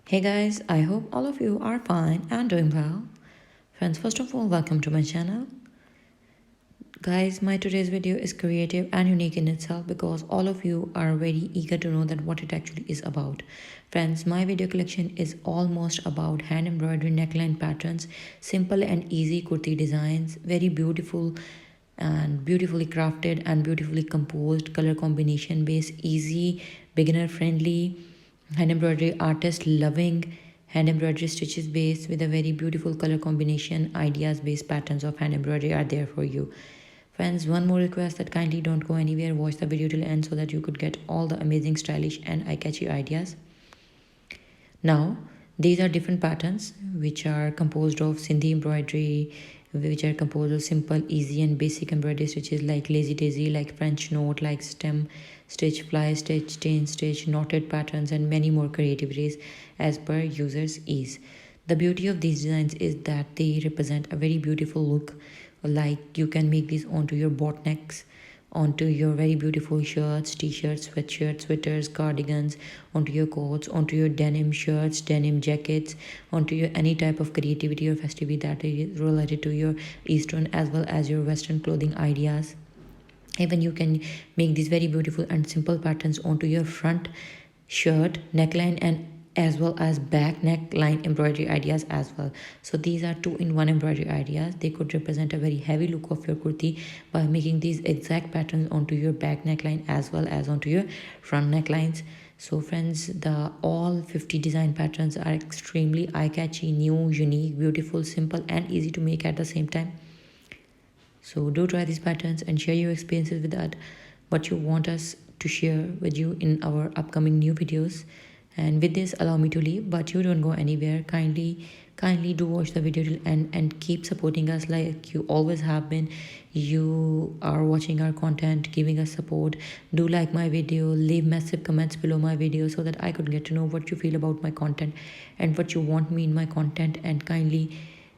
Hey guys, I hope all of you are fine and doing well. Friends, first of all, welcome to my channel. Guys, my today's video is creative and unique in itself because all of you are very eager to know that what it actually is about. Friends, my video collection is almost about hand embroidery neckline patterns, simple and easy kurti designs, very beautiful and beautifully crafted and beautifully composed, color combination based, easy, beginner friendly, hand embroidery artist loving, hand embroidery stitches based with a very beautiful color combination, ideas based patterns of hand embroidery are there for you. Friends, one more request that kindly don't go anywhere, watch the video till end so that you could get all the amazing stylish and eye-catchy ideas. Now, these are different patterns which are composed of Sindhi embroidery, which are composed of simple, easy and basic embroidery stitches like lazy daisy, like French note, like stem stitch, fly stitch, chain stitch, knotted patterns and many more creativities as per user's ease. The beauty of these designs is that they represent a very beautiful look, like you can make these onto your boatnecks, onto your very beautiful shirts, t-shirts, sweatshirts, sweaters, cardigans, onto your coats, onto your denim shirts, denim jackets, onto your any type of creativity or festivity that is related to your Eastern as well as your Western clothing ideas. Even you can make these very beautiful and simple patterns onto your front shirt neckline and as well as back neckline embroidery ideas as well. So these are two-in-one embroidery ideas. They could represent a very heavy look of your kurti by making these exact patterns onto your back neckline as well as onto your front necklines. So friends, the all 50 design patterns are extremely eye-catchy, new, unique, beautiful, simple and easy to make at the same time. So do try these patterns and share your experiences with that, what you want us to share with you in our upcoming new videos. And with this, allow me to leave, but you don't go anywhere. Kindly do watch the video till end and keep supporting us like you always have been. You are watching our content, giving us support. Do like my video, leave massive comments below my video so that I could get to know what you feel about my content and what you want me in my content, and kindly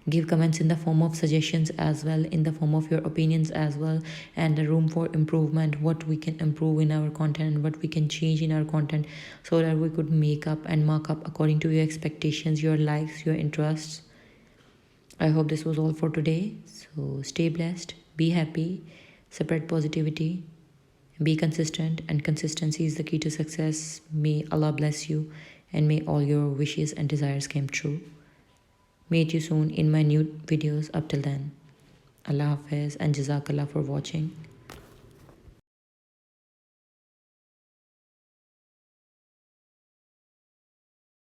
give comments in the form of suggestions as well, in the form of your opinions as well, and the room for improvement, what we can improve in our content and what we can change in our content so that we could make up and mark up according to your expectations, your likes, your interests. I hope this was all for today. So stay blessed, be happy, spread positivity, be consistent, and consistency is the key to success. May Allah bless you and may all your wishes and desires come true. Meet you soon in my new videos. Up till then, Allah Hafiz and Jazakallah for watching.